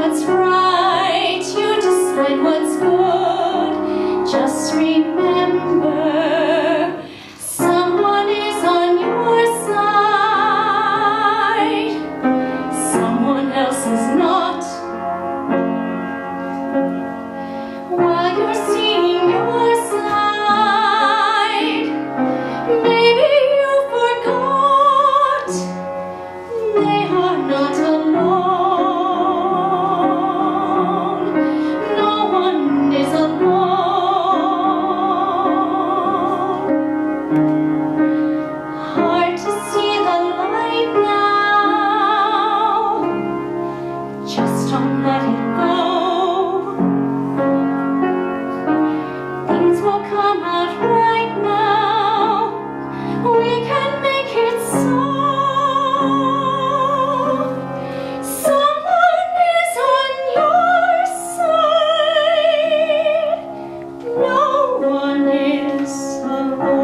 what's right, you decide what's good. Just remember, someone is on your side, someone else is not. While you're seeing your side, maybe you forgot they are not alone. No one is alone. Hard to see the light now. Just don't let it go. Things will come out right now. We can make it so. Someone is on your side. No one is alone.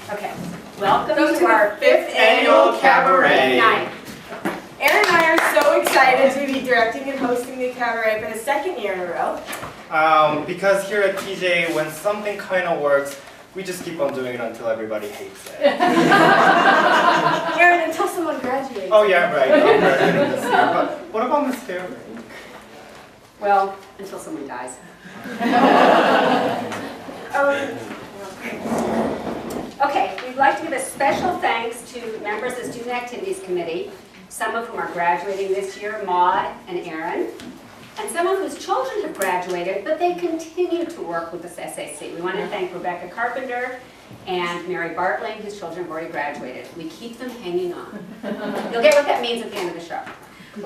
Okay, welcome Welcome to our fifth annual Cabaret night. Aaron and I are so excited to be directing and hosting the Cabaret for the second year in a row. Because here at TJ, when something kind of works, we just keep on doing it until everybody hates it. Aaron, until someone graduates. Oh yeah, right. I'm graduating this year. But what about Miss Fairbank? Well, until someone dies. Okay, we'd like to give a special thanks to members of the Student Activities Committee, some of whom are graduating this year, Maude and Aaron, and some of whose children have graduated, but they continue to work with the SAC. We want to thank Rebecca Carpenter and Mary Bartling, whose children have already graduated. We keep them hanging on. You'll get what that means at the end of the show.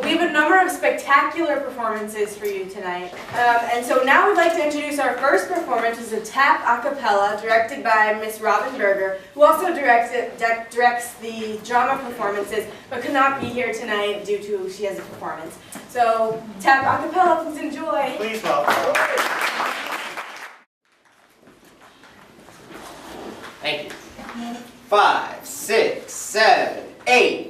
We have a number of spectacular performances for you tonight. And so now we'd like to introduce our first performance, which is a tap a cappella directed by Miss Robin Berger, who also directs the drama performances, but could not be here tonight due to she has a performance. So tap a cappella, please enjoy. Please welcome. Thank you. 5, 6, 7, 8.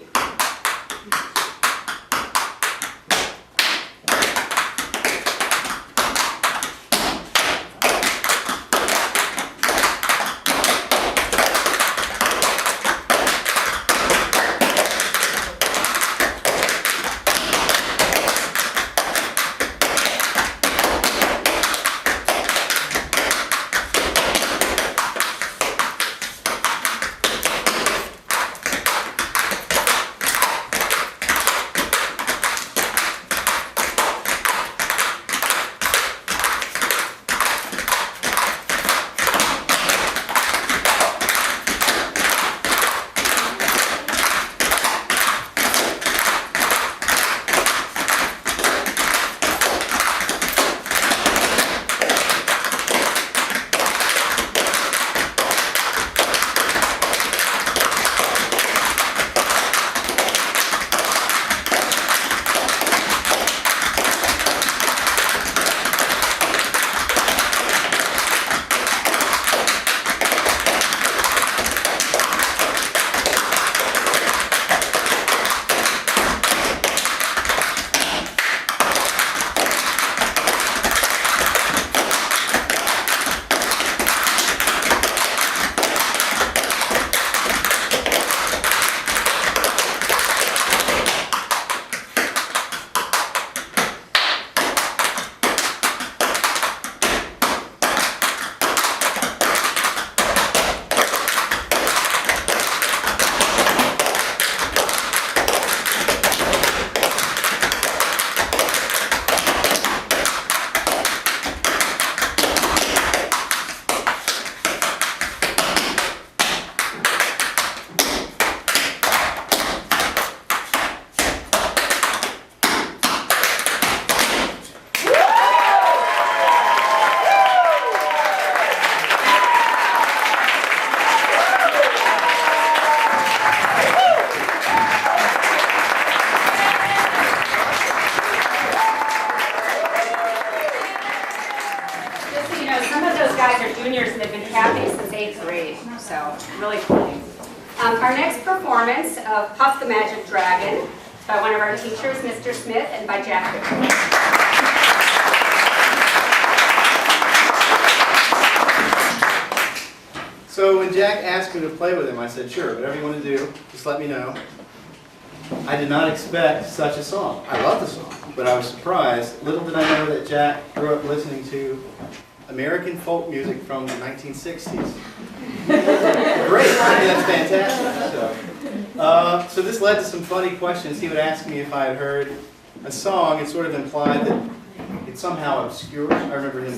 really funny. Our next performance of Puff the Magic Dragon by one of our teachers, Mr. Smith, and by Jack Rickman. So when Jack asked me to play with him, I said, sure, whatever you want to do, just let me know. I did not expect such a song. I love the song, but I was surprised. Little did I know that Jack grew up listening to American folk music from the 1960s. Great, I mean, that's fantastic. So this led to some funny questions. He would ask me if I had heard a song. It sort of implied that it's somehow obscure. I remember him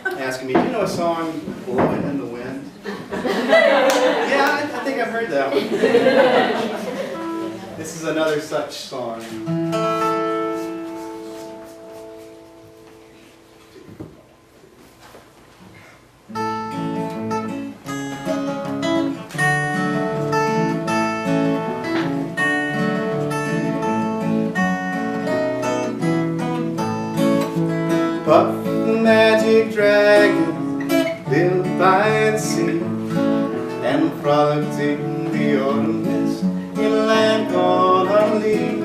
asking me, do you know a song, Blowing in the Wind? Yeah, I think I've heard that one. This is another such song. Puff the magic dragon lived by the sea and frolicked in the autumn mist in a land called Harley.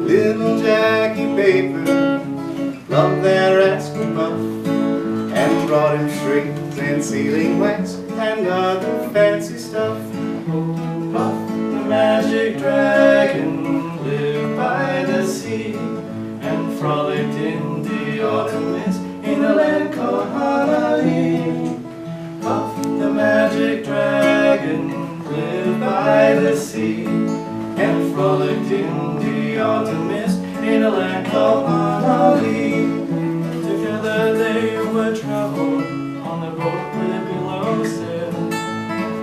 Little Jackie Paper loved that rascal Puff and brought him strings and sealing wax and other fancy stuff. Oh, Puff the magic dragon lived by the sea and frolicked in the autumn mist in a land called Harley. Puff the magic dragon lived by the sea and frolicked in the autumn mist in a land called Harley. Together they would travel on the boat where below sail.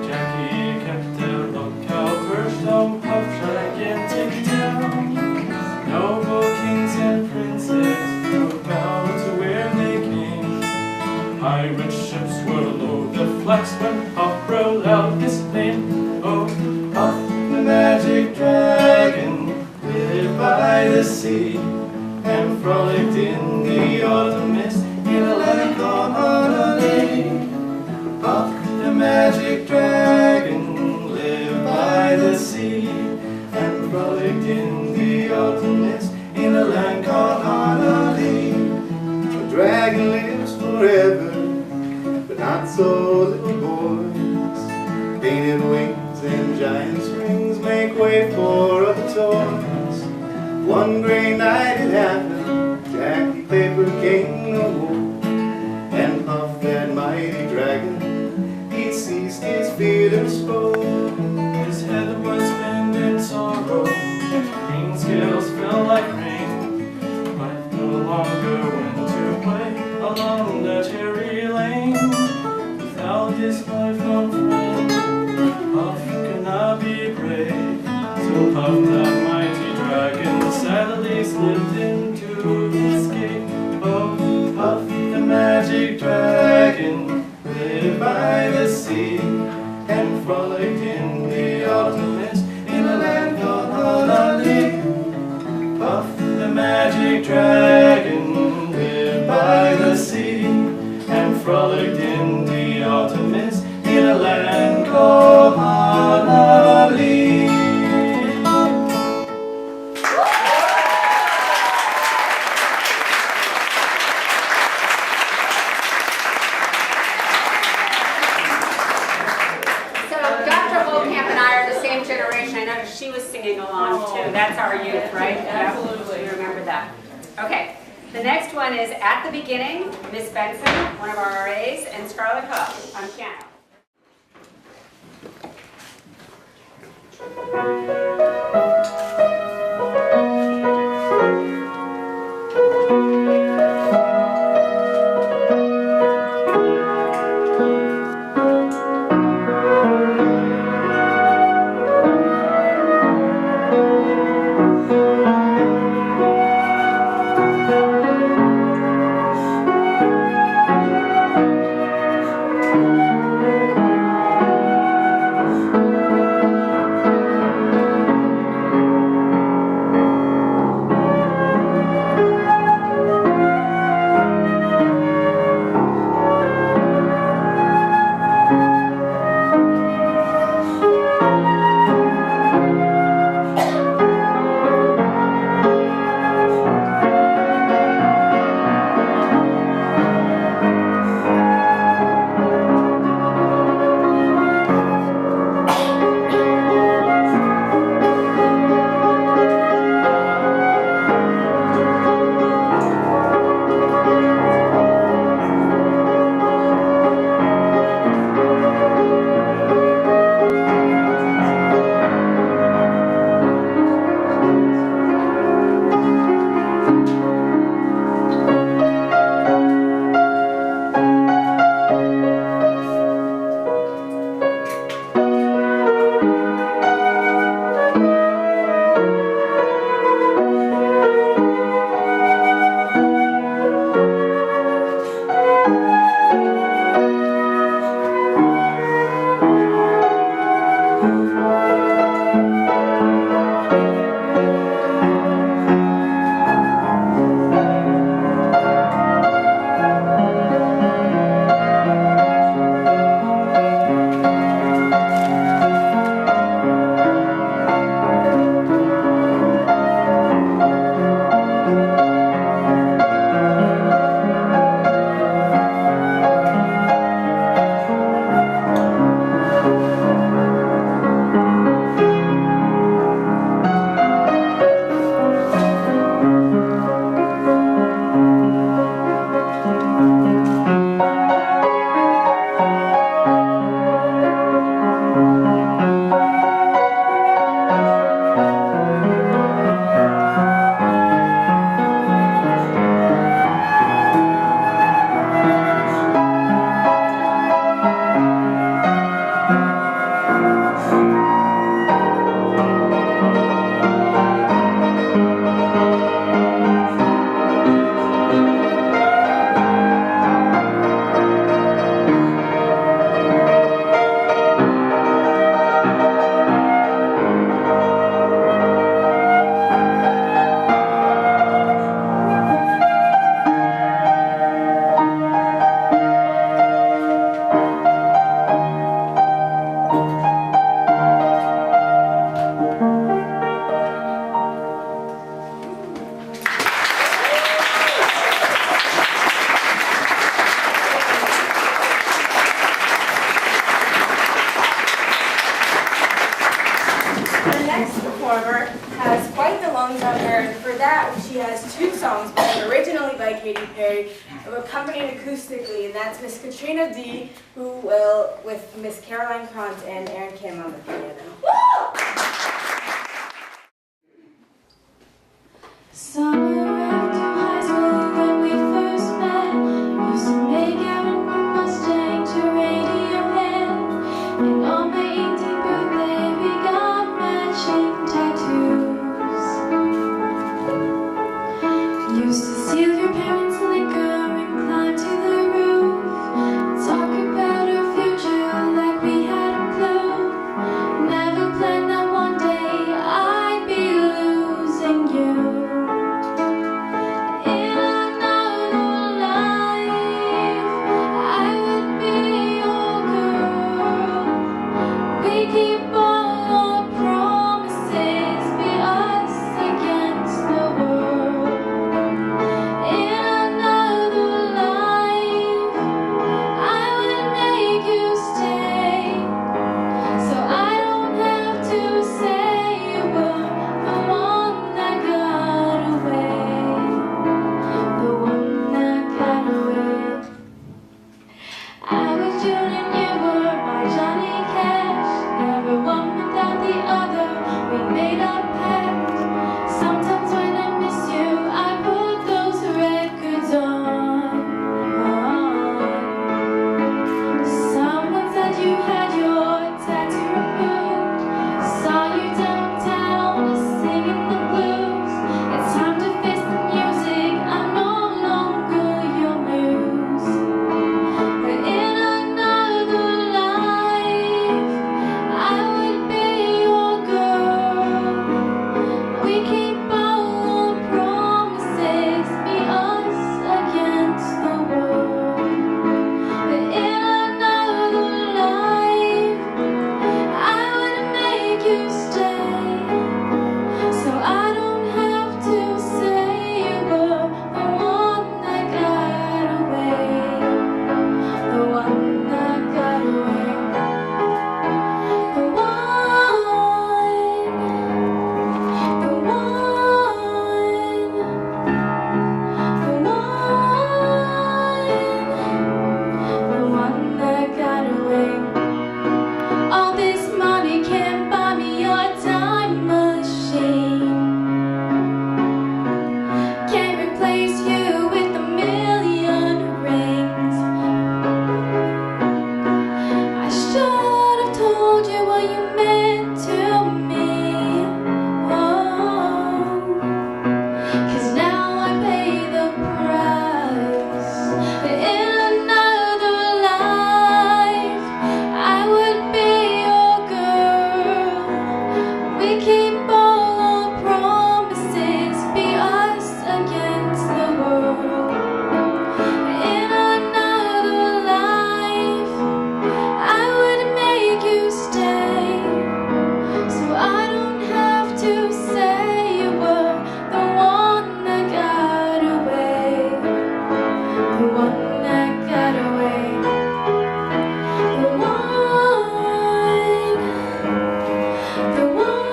Jackie kept a lookout perched on Puff's gigantic tail. Noble kings and princes were bound to where they came. Pirate ships were loaded with flax when Puff rolled out his name. Oh, Puff the magic dragon lived by the sea and frolicked in the autumn mist in a land called Harley. Puff the magic dragon lived by the sea and frolicked in the autumn mist in a land called Harley. A dragon lives forever, but not so little boys. Painted wings and giant springs make way for other toys. One gray night it happened, Jackie Paper came no more, and Puff that mighty dragon, he ceased his feeling spoke. His head was bent in sorrow, green scales fell like rain. Life no longer went to play along the cherry lane. Without his lifelong friend, Puff could not be brave. So Puff that mighty dragon sadly slipped into his cave. Oh, Puff the magic dragon lived by the sea and frolicked in the autumn mist in a land called Harley. Puff the magic dragon lived by the sea and frolicked in the autumn mist in a land called Harley. She was singing along too. That's our youth, right? Absolutely. We remember that. Okay. The next one is At the Beginning, Miss Benson, one of our RAs, and Scarlett Huff on piano. next performer has quite the lungs on her, and for that she has two songs played originally by Katy Perry, accompanied acoustically, and that's Miss Katrina D, who will, with Miss Caroline Krantz and Aaron Kim on the piano. Summer after high school when we first met, used to make out in your Mustang to Radiohead. And on my 18th birthday we got matching tattoos. Used to steal your parents' liquor and climb to the roof, talk about our future like we had a clue. Never planned that one day I'd be losing you. The one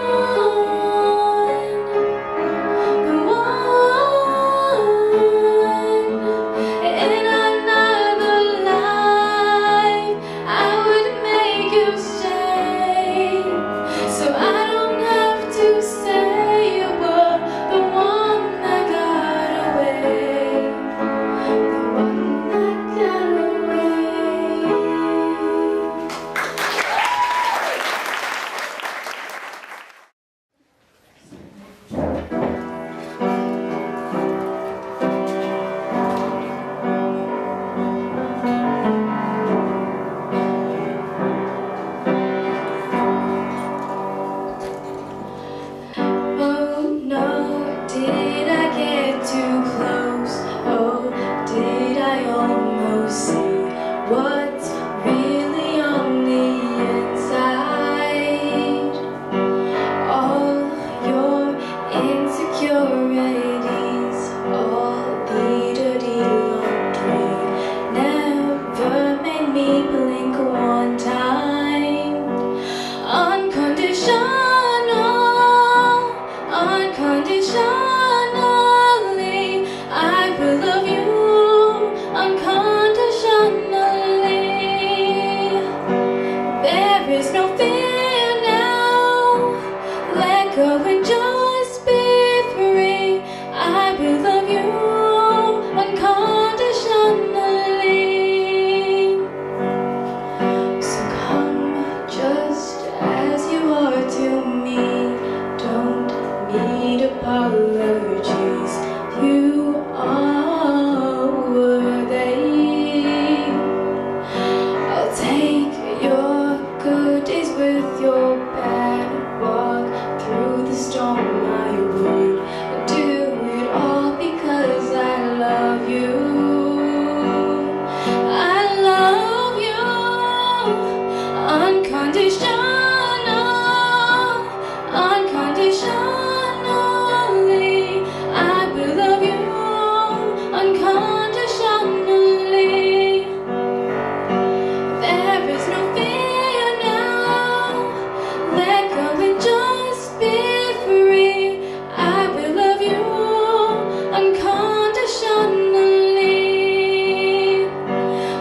promised all my word. I'd do it all because I love you. I love you unconditional, unconditionally. I will love you unconditionally. There is no fear now. Let go and just be free. I will love you unconditionally.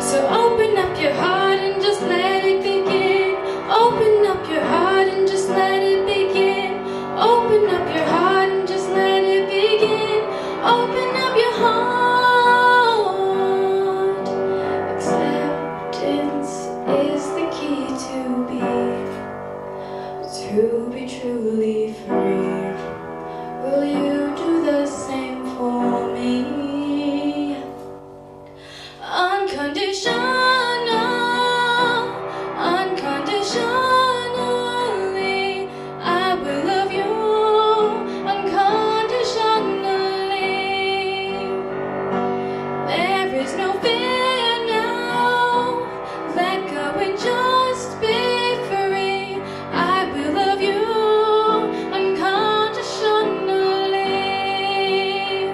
So open up your heart and just let it begin. Open up your heart and just let it begin. Open up your heart and just let it begin. Open up your heart. Acceptance is the key to be truly free. Will you do the same for me? Unconditional, unconditionally. I will love you unconditionally. There is no fear now. Let go and just be free. I will love you unconditionally.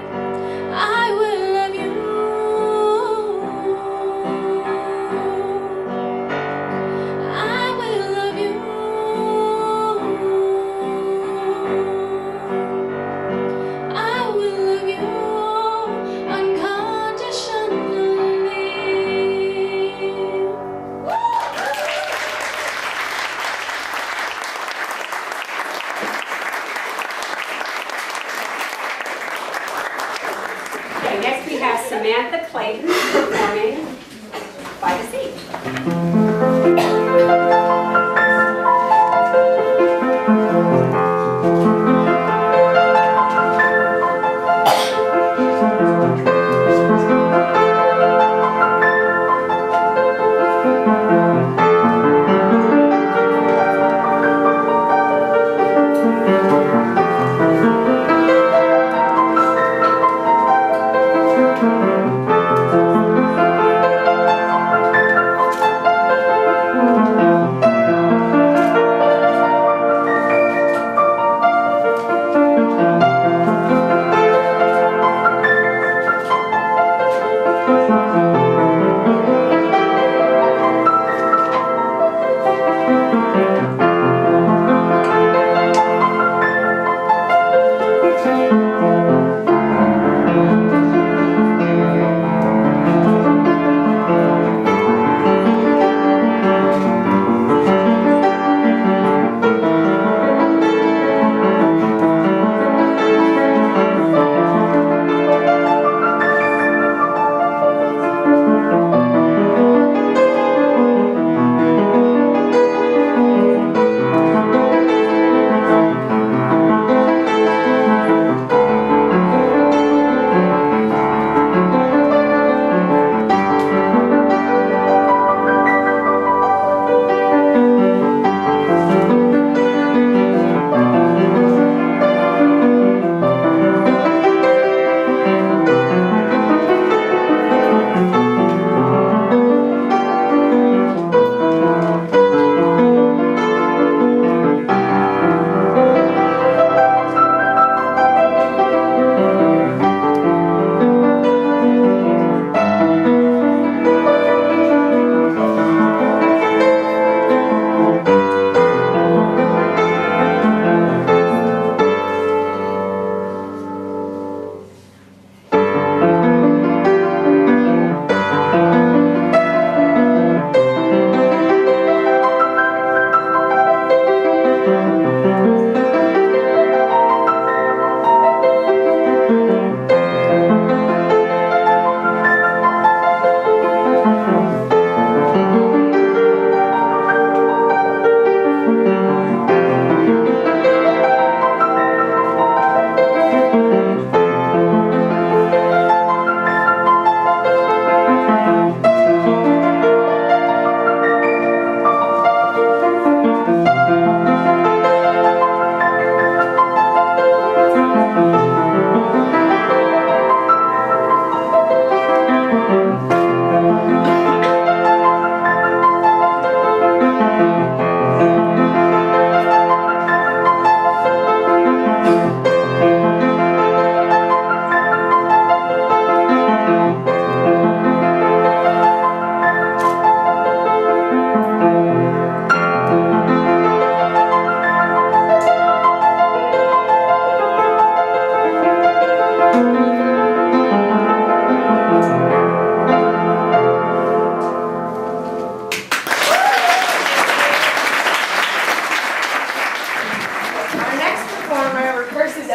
I will love you. I will love you. I will love you unconditionally. Okay, next we have Samantha Clayton performing By the Sea.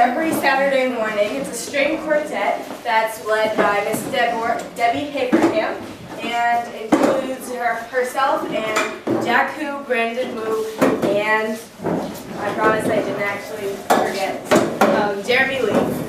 every Saturday morning. It's a string quartet that's led by Miss Debbie Haverham and includes herself and Jack Hu, Brandon Wu, and I promise I didn't actually forget, Jeremy Lee.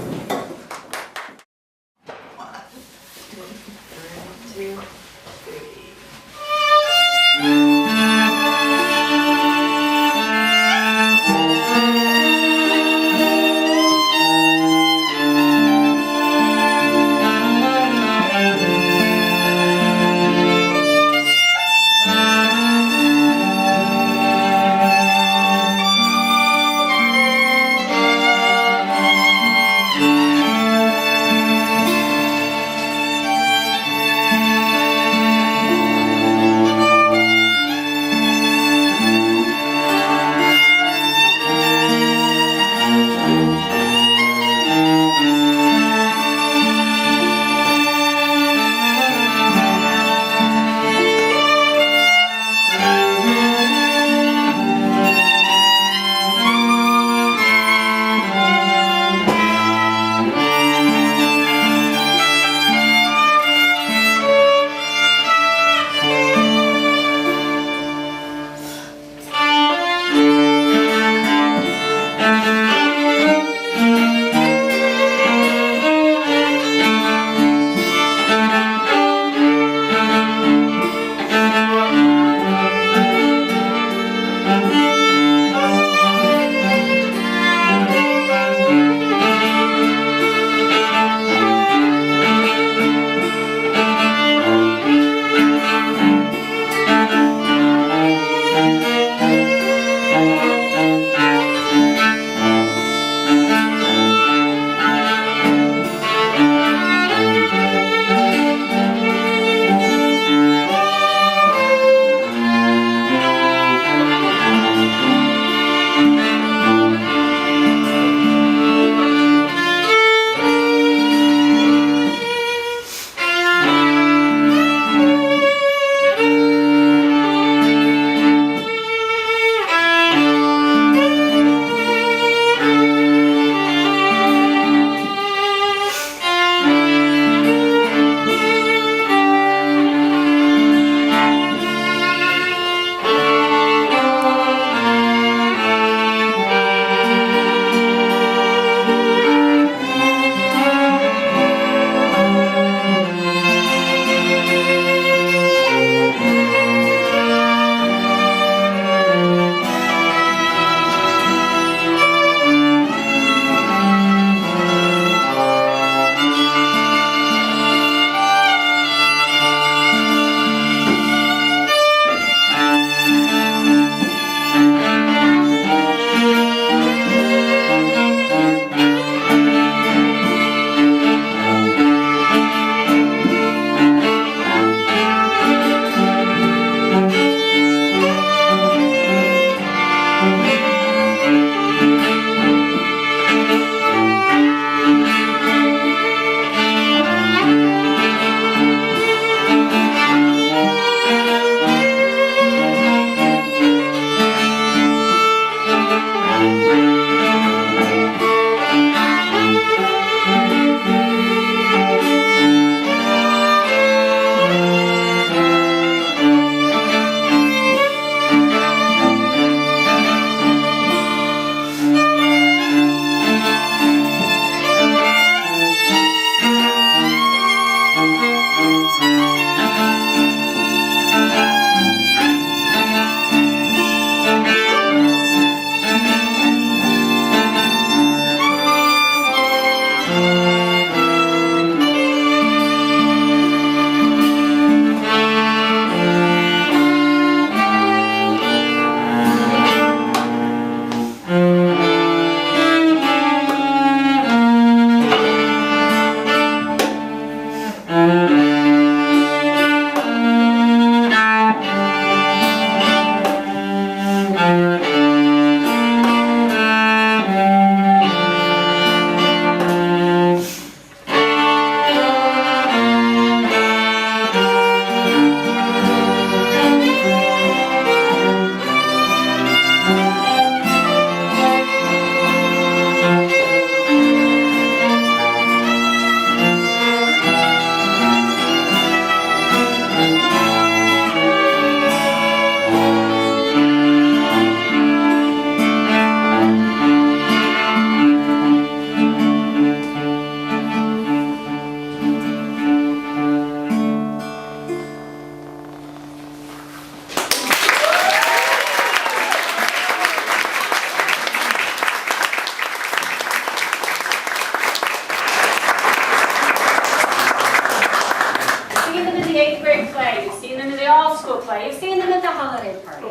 play. You've seen them at the holiday party.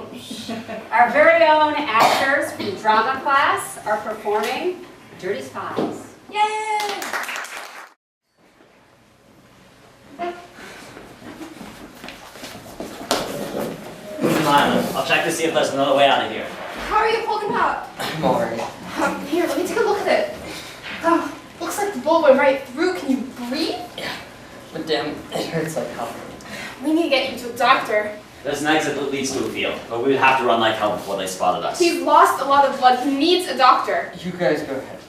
Our very own actors from drama class are performing Dirty Spies. Yay! I'll check to see if there's another way out of here. How are you holding up? I'm alright. Here, let me take a look at it. Oh, looks like the bullet went right through. Can you breathe? Yeah, but damn, it hurts like hell. We need to get you to a doctor. There's an exit that leads to a field, but we would have to run like hell before they spotted us. He's lost a lot of blood. He needs a doctor. You guys go ahead.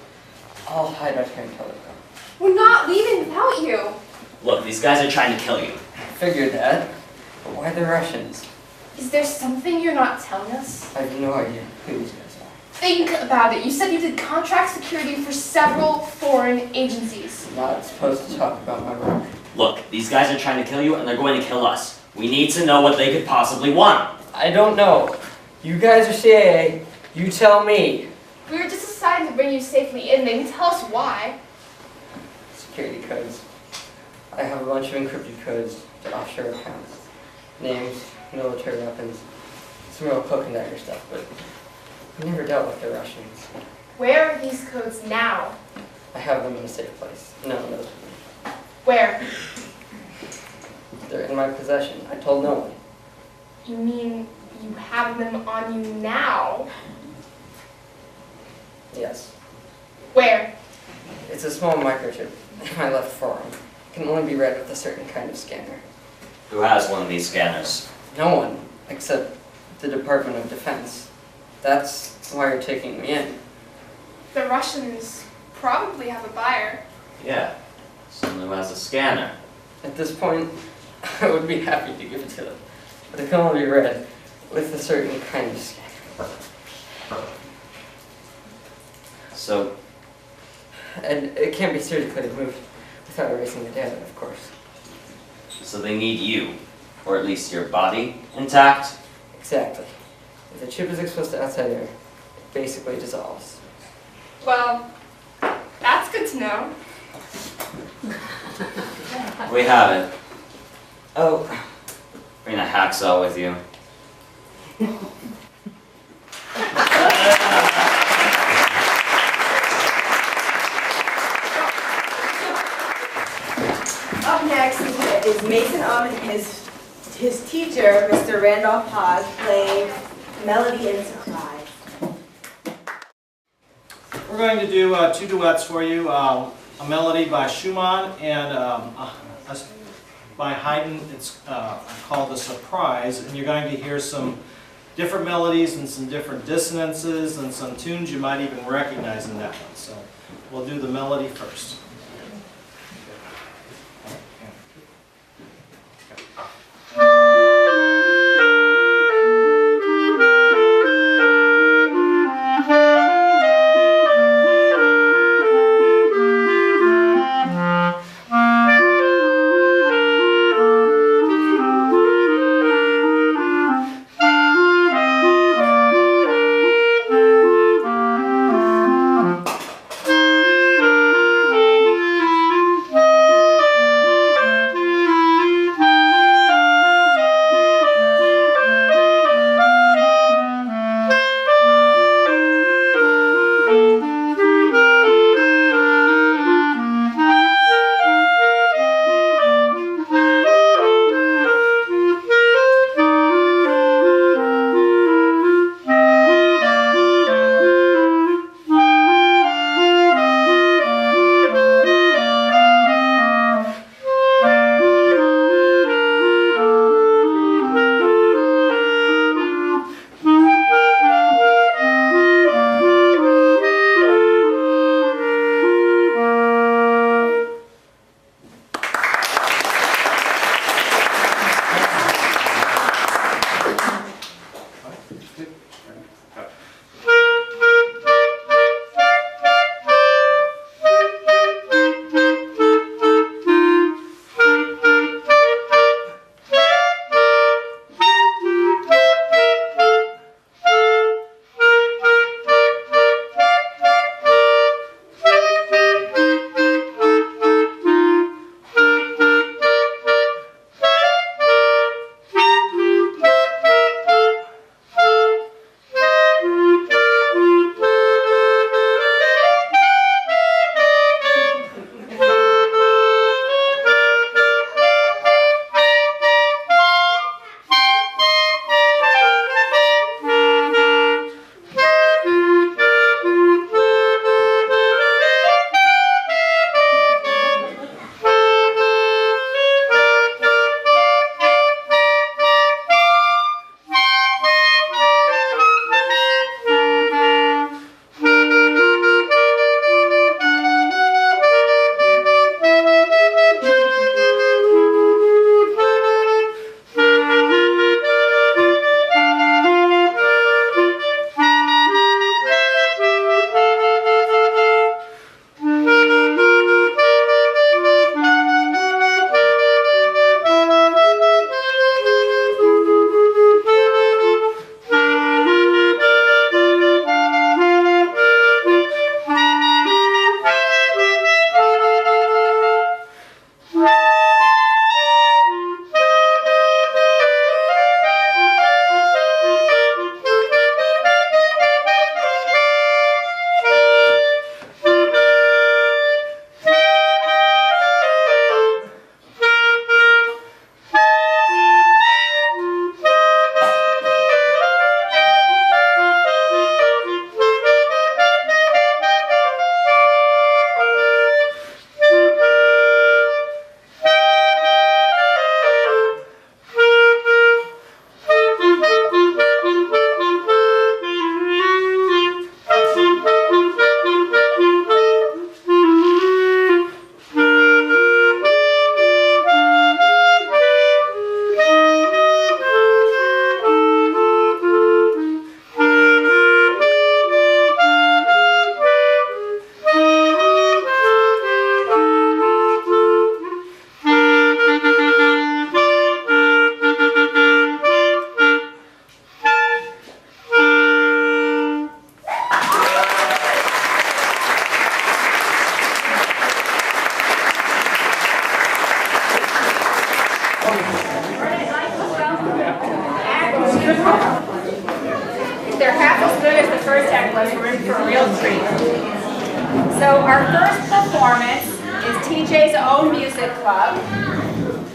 I'll hide out here until they come. We're not leaving without you. Look, these guys are trying to kill you. Figured that. But why the Russians? Is there something you're not telling us? I have no idea who these guys are. Think about it. You said you did contract security for several foreign agencies. Not supposed to talk about my work. Look, these guys are trying to kill you and they're going to kill us. We need to know what they could possibly want. I don't know. You guys are CIA. You tell me. We were just deciding to bring you safely in. They can tell us why. Security codes. I have a bunch of encrypted codes to offshore accounts. Names, military weapons, some real cloak and dagger stuff, but I never dealt with the Russians. Where are these codes now? I have them in a safe place. No one knows me. Where? They're in my possession. I told no one. You mean you have them on you now? Yes. Where? It's a small microchip in my left forearm. It can only be read with a certain kind of scanner. Who has one of these scanners? No one, except the Department of Defense. That's why you're taking me in. The Russians probably have a buyer. Yeah, someone who has a scanner. At this point, I would be happy to give it to them, but it can only be read with a certain kind of scanner. So, And it can't be surgically removed without erasing the data, of course. so they need you, or at least your body, intact? Exactly. If the chip is exposed to outside air, it basically dissolves. Well, that's good to know. We have it. Oh, bring a hacksaw with you. Up next is Mason and his teacher, Mr. Randolph Paz, playing Melody and Surprise. We're going to do two duets for you, a melody by Schumann and by Haydn. It's called The Surprise, and you're going to hear some different melodies and some different dissonances and some tunes you might even recognize in that one. So we'll do the melody first. So our first performance is TJ's own music club.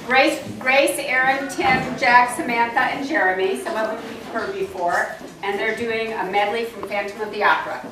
Grace, Aaron, Tim, Jack, Samantha, and Jeremy, some of them you've heard before, and they're doing a medley from Phantom of the Opera.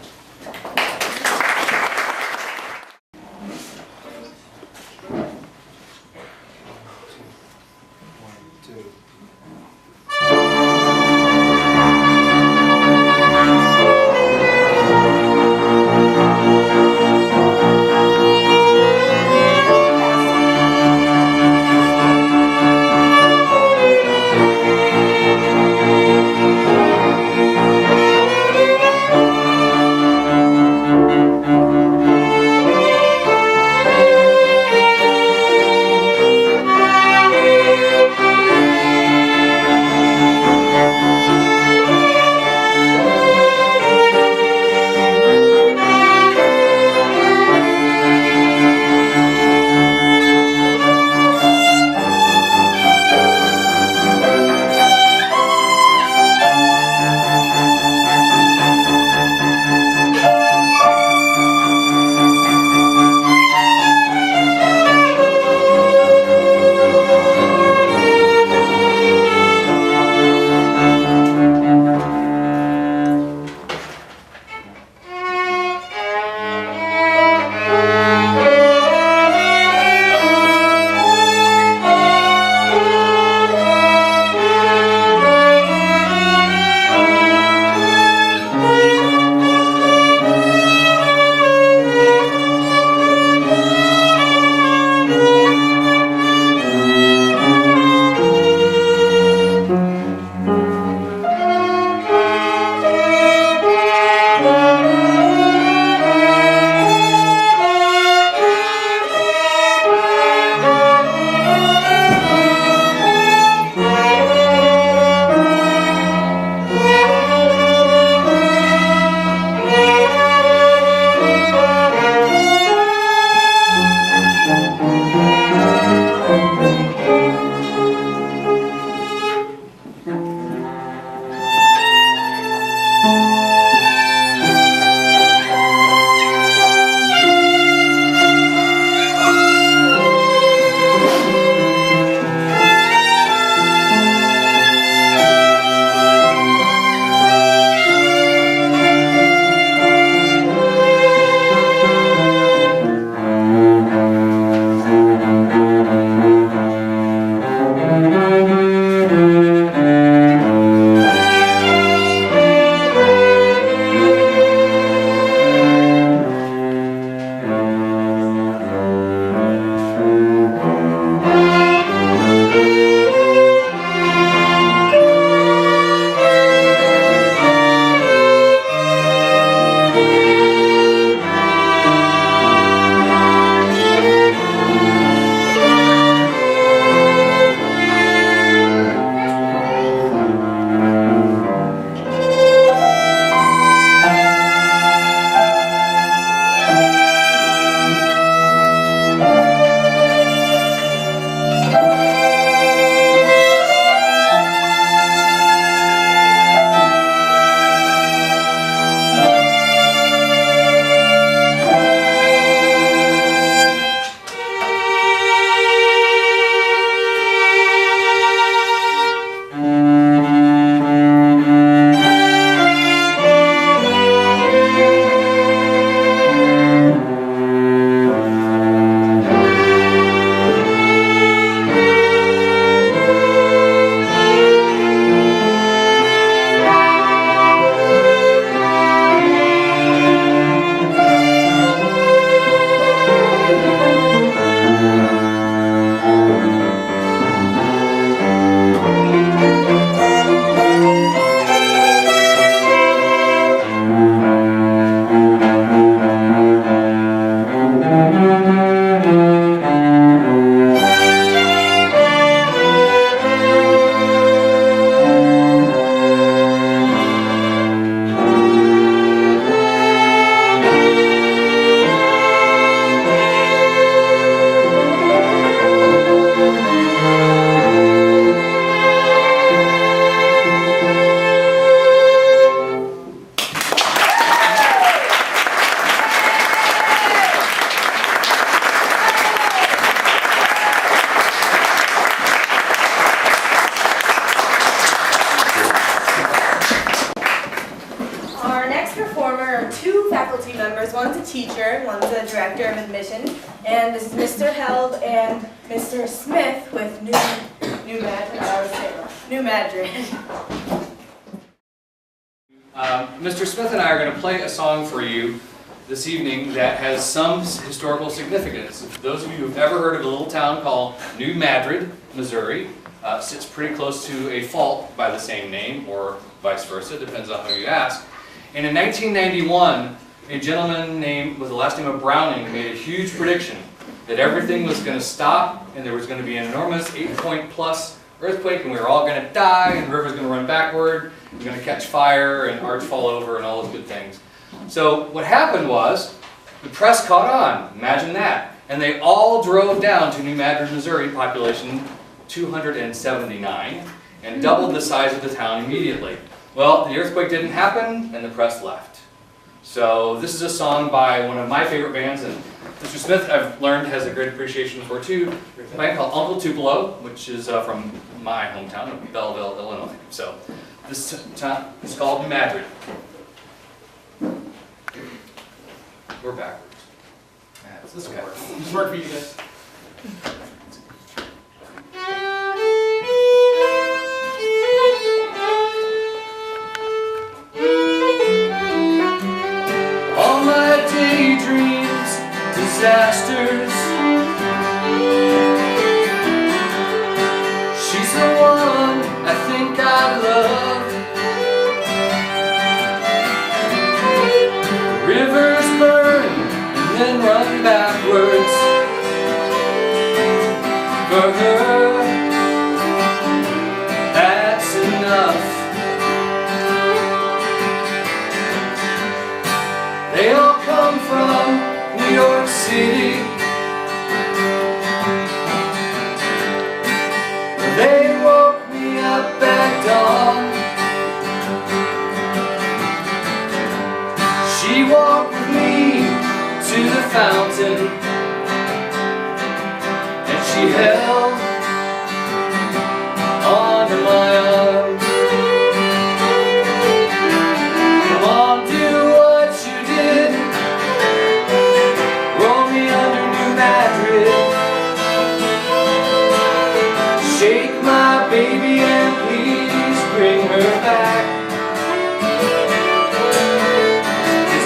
One's a teacher, one's a director of admissions, and this is Mr. Held and Mr. Smith with New Madrid. New Madrid. Mr. Smith and I are going to play a song for you this evening that has some historical significance. Those of you who've ever heard of a little town called New Madrid, Missouri, sits pretty close to a fault by the same name, or vice versa, depends on who you ask. And in 1991, a gentleman named with the last name of Browning made a huge prediction that everything was going to stop and there was going to be an enormous 8-point plus earthquake and we were all going to die and the river's going to run backward, we're going to catch fire and arch fall over and all those good things. So what happened was the press caught on, imagine that, and they all drove down to New Madrid, Missouri, population 279, and doubled the size of the town immediately. Well, the earthquake didn't happen and the press left. So this is a song by one of my favorite bands, and Mr. Smith, I've learned, has a great appreciation for too, a band called Uncle Tupelo, which is from my hometown of Belleville, Illinois. So this time is called New Madrid. We're backwards. This will work. This work for you guys. All my daydreams, disasters. She's the one I think I love. Rivers burn and then run backwards. For her, that's enough. They all come from New York City. They woke me up at dawn. She walked with me to the fountain, and she held onto my arm. Come on, do what you did. Roll me under New Madrid. Shake my baby and please bring her back.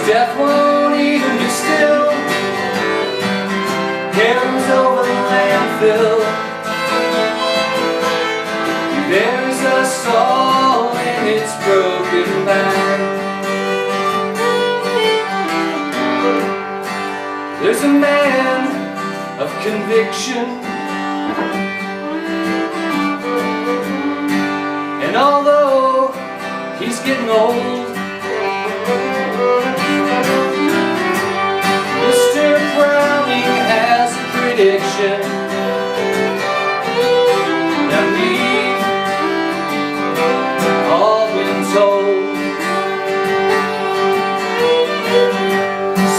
Death won't even be still. Carries over the landfill. There's a soul in its broken back. There's a man of conviction, and although he's getting old, Mr. Browning has a prediction that we've all been told.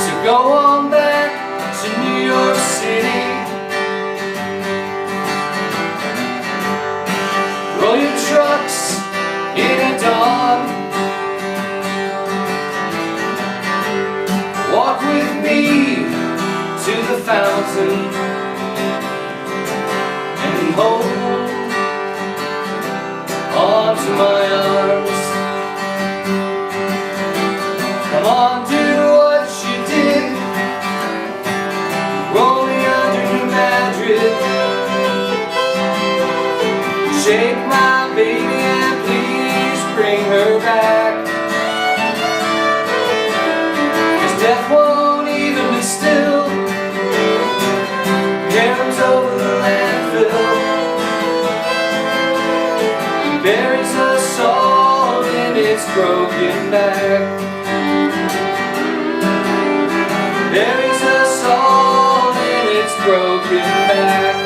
So go on back to New York City. Roll your trucks in at dawn. Walk with me to the fountain and hold onto my arms. Come on, do what you did. Roll me under New Madrid. Shake my baby and please bring her back. Death won't even be still. Carries over the landfill. Buries a soul in its broken back. Buries a soul in its broken back.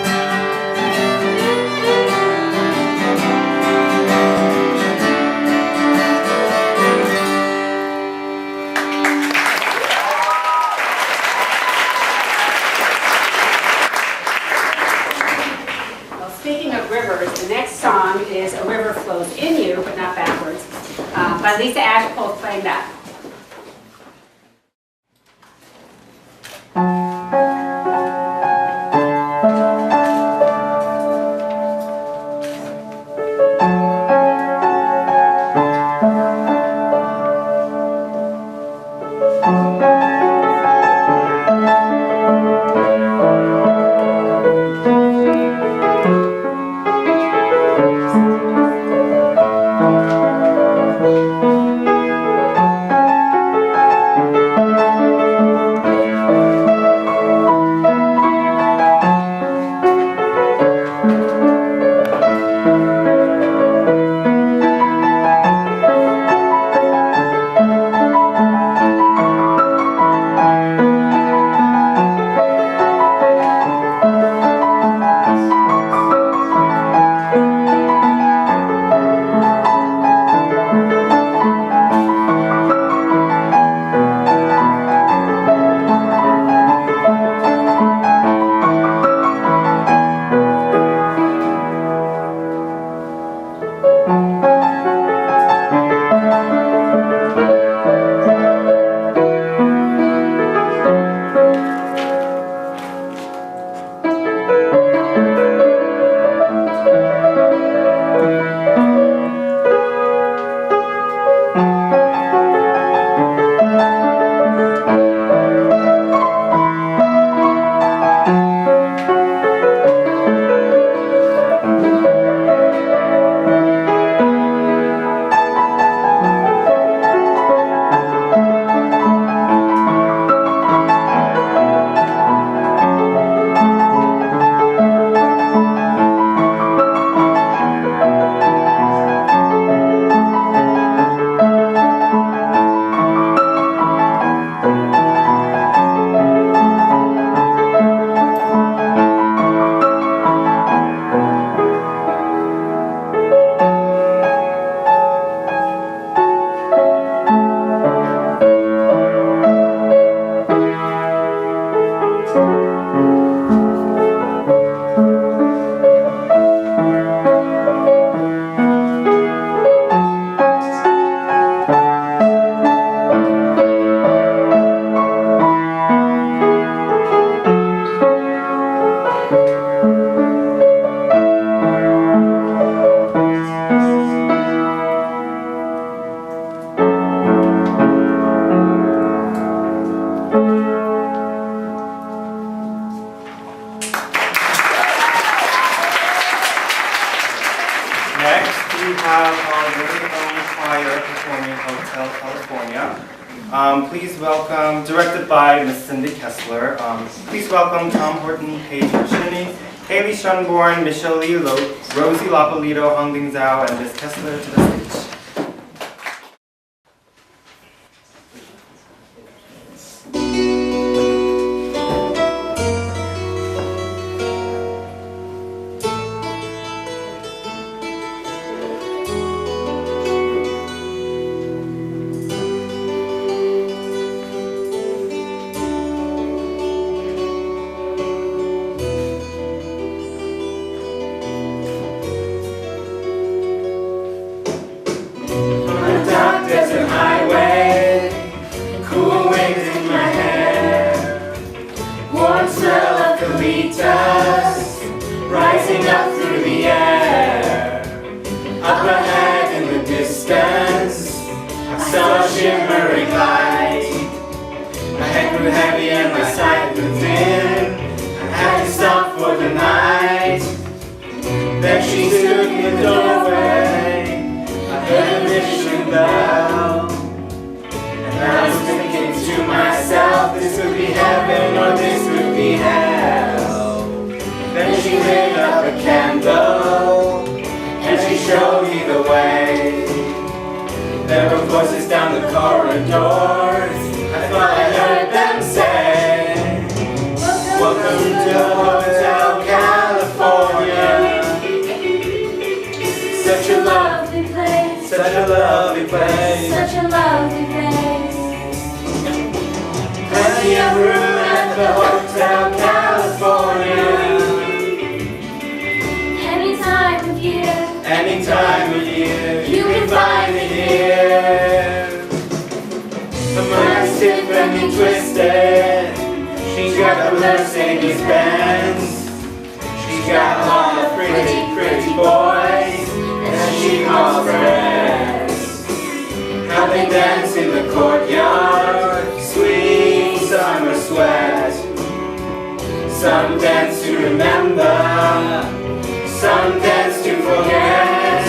The next song is A River Flows in You, but not backwards, by Lisa Ashpold playing that. Next, we have our very own choir performing Hotel California. Please welcome, directed by Miss Cindy Kessler. Please welcome Tom Horton, Paige Chinny, Haley Shunborn, Michelle Lee, Rosie Lapolito, Hong Bing Zhao, and Miss Kessler to the stage. Rising up through the air, up ahead in the distance, I saw a shimmering light. My head grew heavy and my sight grew dim. I had to stop for the night. Then she stood in the doorway. I heard a mission bell, and I was thinking to myself, this would be heaven or this would be hell. Then she lit up a candle, and she showed me the way. There were voices down the corridors, I thought I heard them say, welcome to Hotel California. Such a lovely place, such a lovely place, Such a lovely place. plenty of room at the Hotel California. Any time of year, you can find it here. The money's Tiffany twisted. She's got the Mercedes Benz. She's got all the pretty, pretty boys that she calls friends. How they dance in the courtyard, sweet summer sweat. Some dance to remember, some dance to forget.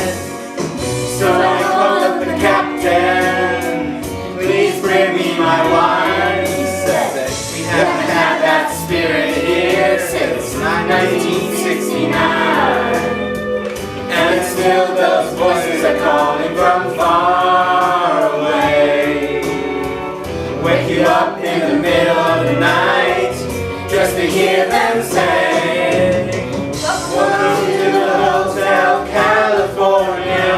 So I called up the captain, please bring me my wine. Said we haven't had that spirit here since 1969. And still those voices are calling from far away. Wake you up in the middle of the night just to hear them say, welcome to the Hotel California.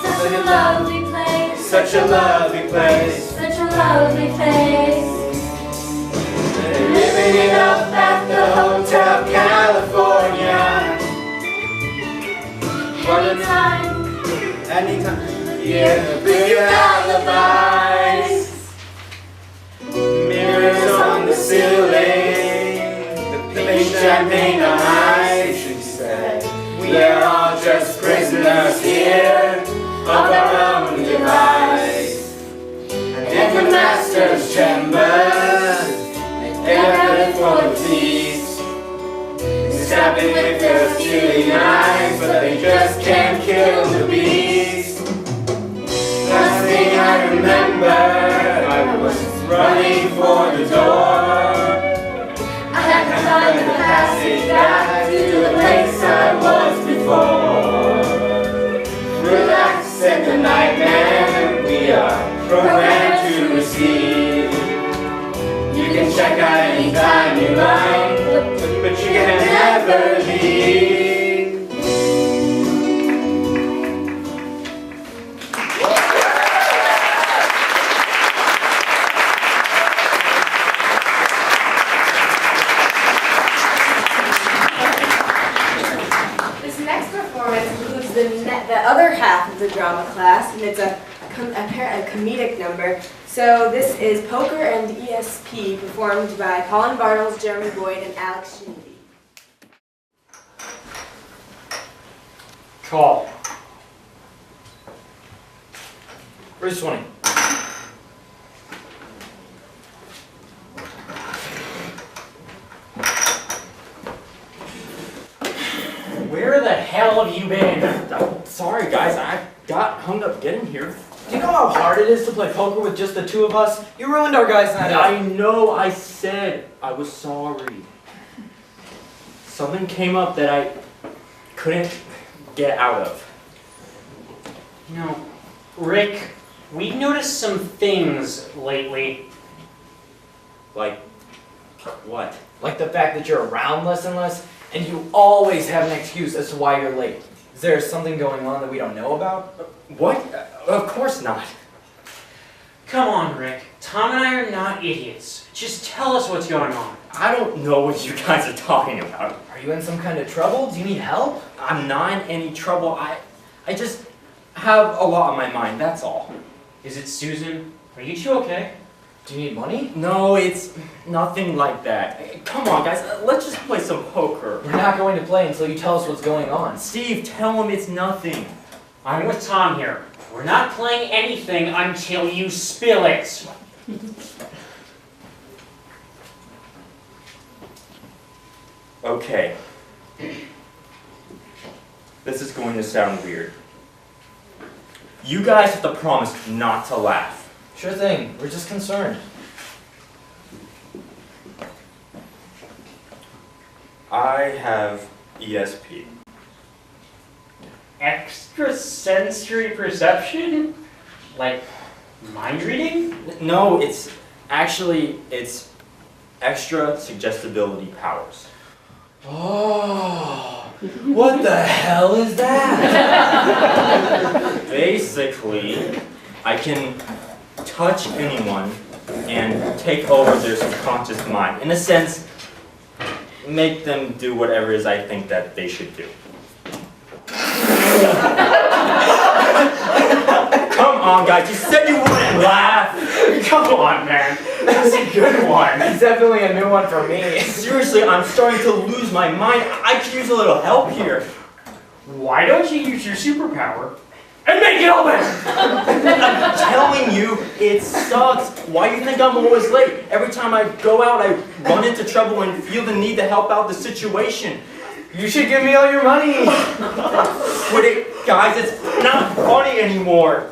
Such a lovely place. Such a lovely place. Such a lovely place. Living it up at the Hotel California. Anytime, yeah, with your alibis. Mirrors on the ceiling, the pink champagne on ice. She said, we are all just prisoners here of our own device. And in the master's chamber, they have it for the beast. They stab it with their steely knives, but they just can't kill the beast. Last thing I remember, I was running for the door. I had to find the passage back to the place I was before. Relax and good night, man. We are programmed to receive. You can check out anytime you like, but you can never leave. half of the drama class, and it's a comedic number. So this is Poker and ESP, performed by Colin Bartles, Jeremy Boyd, and Alex Shinidi. Call. Where's 20? Where the hell have you been? Sorry guys, I got hung up getting here. Do you know how hard it is to play poker with just the two of us? You ruined our guys' night out. I know, I said I was sorry. Something came up that I couldn't get out of. You know, Rick, we've noticed some things lately. Like, what? Like the fact that you're around less and less, and you always have an excuse as to why you're late. Is there something going on that we don't know about? What? Of course not. Come on, Rick. Tom and I are not idiots. Just tell us what's going on. I don't know what you guys are talking about. Are you in some kind of trouble? Do you need help? I'm not in any trouble. I just have a lot on my mind, that's all. Is it Susan? Are you two okay? Do you need money? No, it's nothing like that. Come on, guys, let's just play some poker. We're not going to play until you tell us what's going on. Steve, tell him it's nothing. I'm with Tom here. We're not playing anything until you spill it. Okay. This is going to sound weird. You guys have to promise not to laugh. Sure thing. We're just concerned. I have ESP. Extrasensory perception? Like mind reading? No, it's extra suggestibility powers. Oh, what the hell is that? Basically, I can touch anyone and take over their subconscious mind. In a sense, make them do whatever it is I think that they should do. Come on, guys, you said you wouldn't laugh. Come on, man. That's a good one. It's definitely a new one for me. Seriously, I'm starting to lose my mind. I could use a little help here. Why don't you use your superpower and make it all better? I'm telling you, it sucks. Why do you think I'm always late? Every time I go out, I run into trouble and feel the need to help out the situation. You should give me all your money. Quit it, guys. It's not funny anymore.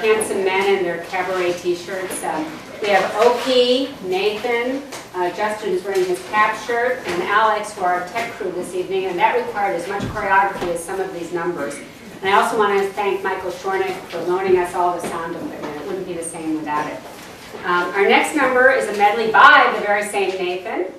Handsome men in their Cabaret t-shirts. We have Oki, Nathan, Justin who's wearing his cap shirt, and Alex who are our tech crew this evening, and that required as much choreography as some of these numbers. And I also want to thank Michael Shornick for loaning us all the sound equipment. It wouldn't be the same without it. Our next number is a medley by the very same Nathan.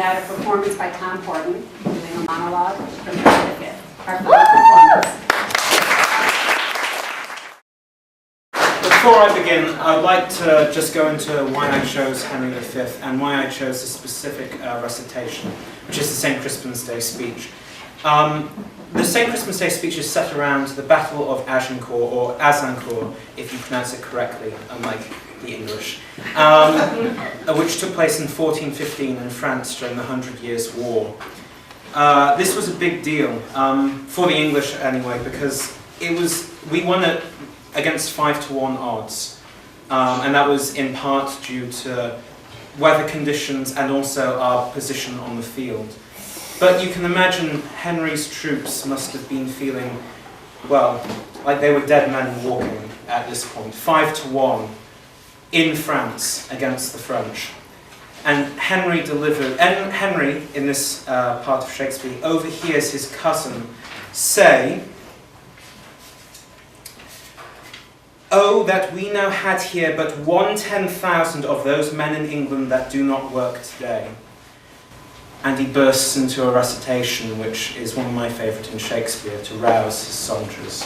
at a performance by Tom Horton, doing a monologue from Henry V. Our final performance. Before I begin, I'd like to just go into why I chose Henry V and why I chose a specific recitation, which is the St. Crispin's Day speech. The St. Crispin's Day speech is set around the Battle of Agincourt, or Azincourt, if you pronounce it correctly, unlike the English, which took place in 1415 in France during the 100 Years' War. This was a big deal, for the English anyway, because we won it against 5-1 odds, and that was in part due to weather conditions and also our position on the field. But you can imagine Henry's troops must have been feeling, well, like they were dead men walking at this point. 5-1 in France against the French. And Henry in this part of Shakespeare, overhears his cousin say, "Oh, that we now had here but 1/10,000 of those men in England that do not work today." And he bursts into a recitation, which is one of my favourite in Shakespeare, to rouse his soldiers.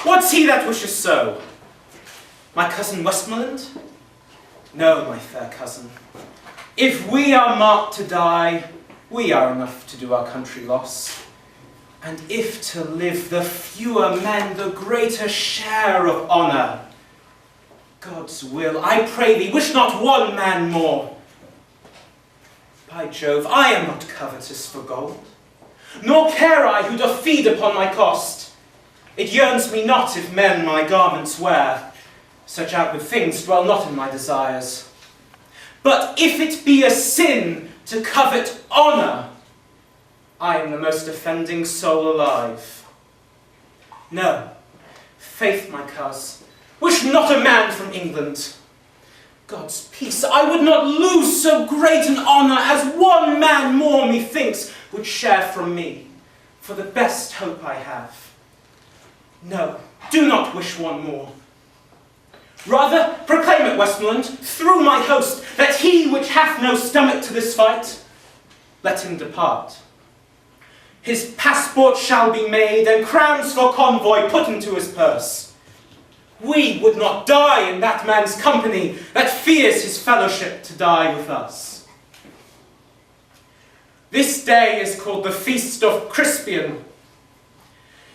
"What's he that wishes so? My cousin Westmoreland? No, my fair cousin. If we are marked to die, we are enough to do our country loss. And if to live the fewer men, the greater share of honour. God's will, I pray thee, wish not one man more. By Jove, I am not covetous for gold, nor care I who doth feed upon my cost. It yearns me not if men my garments wear, such outward things dwell not in my desires. But if it be a sin to covet honour, I am the most offending soul alive. No, faith, my coz, wish not a man from England. God's peace, I would not lose so great an honour as one man more, methinks, would share from me, for the best hope I have. No, do not wish one more. Rather, proclaim it, Westmoreland, through my host, that he which hath no stomach to this fight, let him depart. His passport shall be made, and crowns for convoy put into his purse. We would not die in that man's company that fears his fellowship to die with us. This day is called the Feast of Crispian.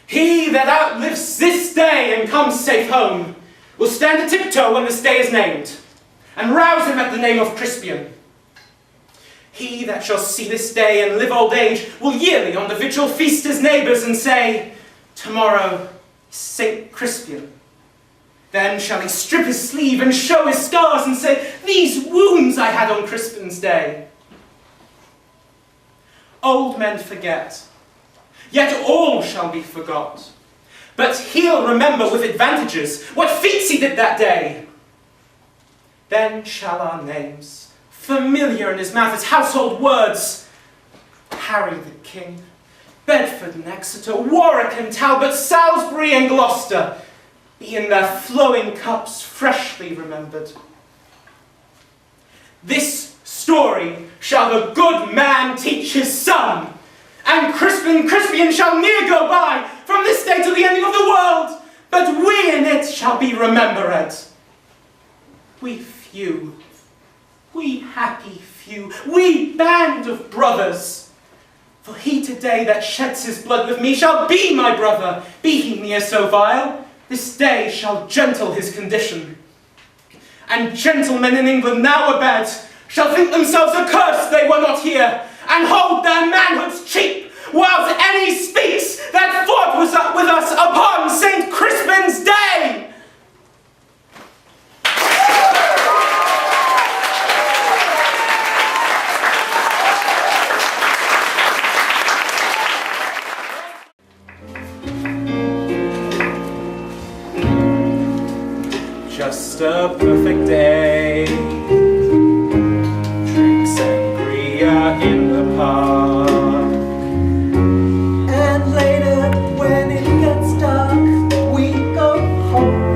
He that outlives this day and comes safe home will stand a tiptoe when this day is named, and rouse him at the name of Crispian. He that shall see this day and live old age will yearly on the vigil feast his neighbours and say, tomorrow is St. Crispian. Then shall he strip his sleeve and show his scars and say, these wounds I had on Crispin's day. Old men forget, yet all shall be forgot. But he'll remember with advantages what feats he did that day. Then shall our names, familiar in his mouth as household words, Harry the King, Bedford and Exeter, Warwick and Talbot, Salisbury and Gloucester, be in their flowing cups freshly remembered. This story shall the good man teach his son, and Crispian shall near go by from this day to the ending of the world, but we in it shall be remembered. We few, we happy few, we band of brothers, for he today that sheds his blood with me shall be my brother, be he near so vile. This day shall gentle his condition. And gentlemen in England now abed shall think themselves accursed they were not here, and hold their manhoods cheap, whilst any speaks that fought with us upon St. Crispin's Day. Just a perfect day. Drink sangria in the park. And later, when it gets dark, we go home.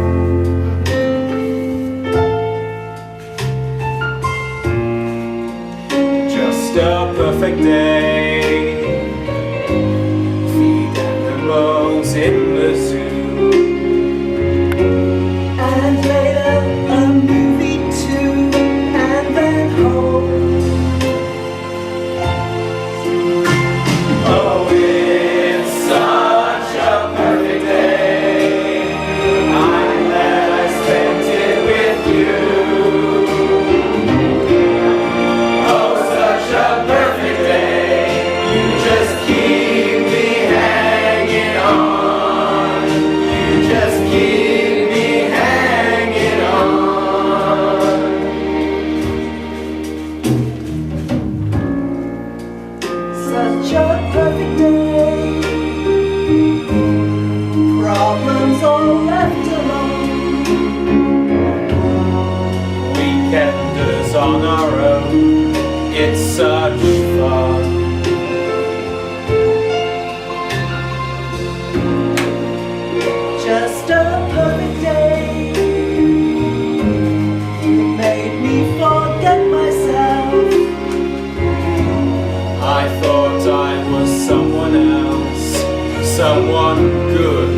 someone good.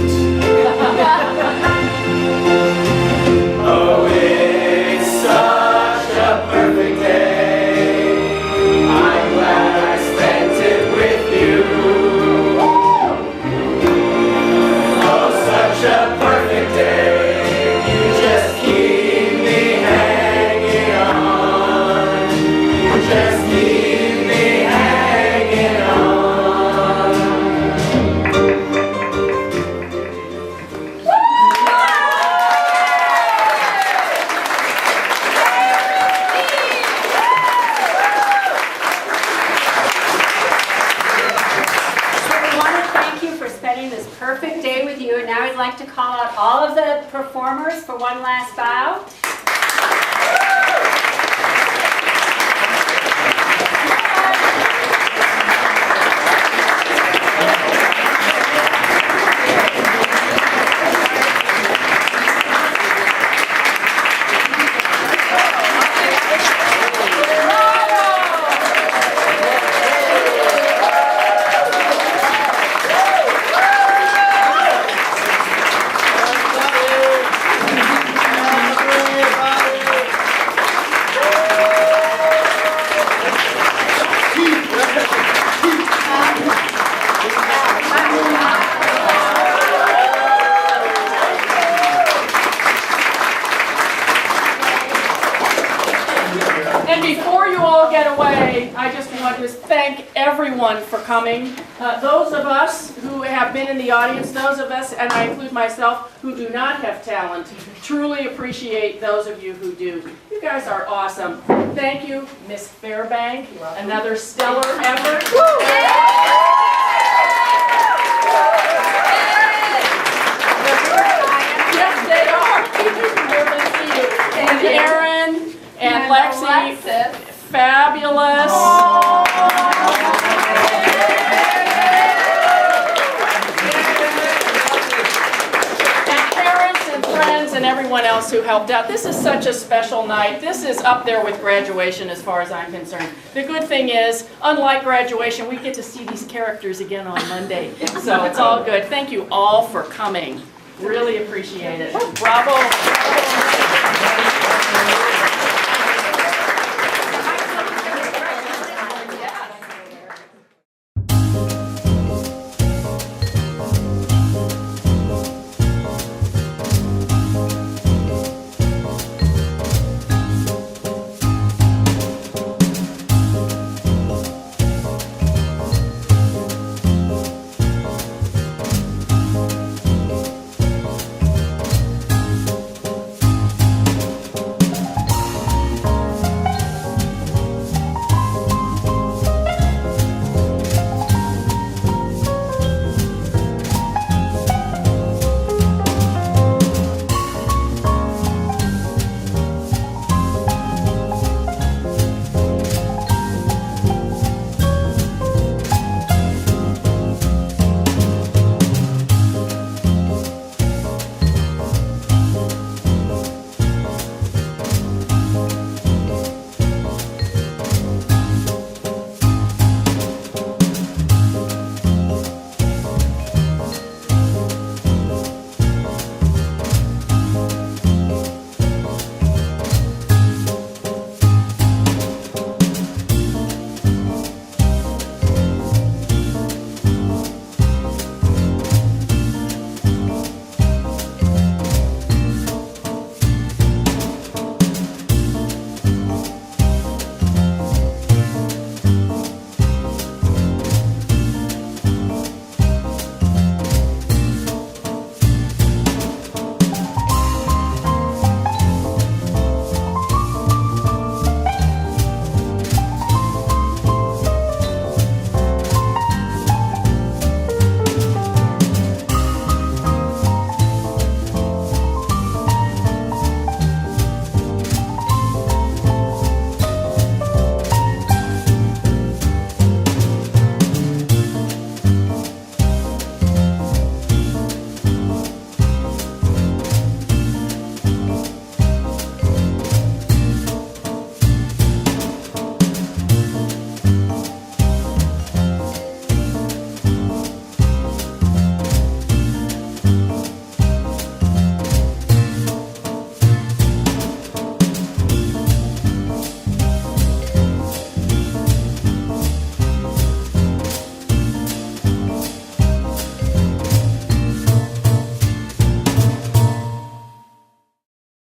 Oh, it's such a perfect day. I'm glad I spent it with you. Oh, such a perfect day. You just keep me hanging on. You just keep me hanging on. This perfect day with you, and now I'd like to call out all of the performers for one last bow. And before you all get away, I just want to thank everyone for coming. Those of us who have been in the audience, those of us, and I include myself, who do not have talent, truly appreciate those of you who do. You guys are awesome. Thank you, Miss Fairbank. Another stellar effort. Yes, they are. And Aaron and Lexi, fabulous. And parents and friends and everyone else who helped out. This is such a special night. This is up there with graduation as far as I'm concerned. The good thing is, unlike graduation, we get to see these characters again on Monday. So it's all good. Thank you all for coming. Really appreciate it. Bravo.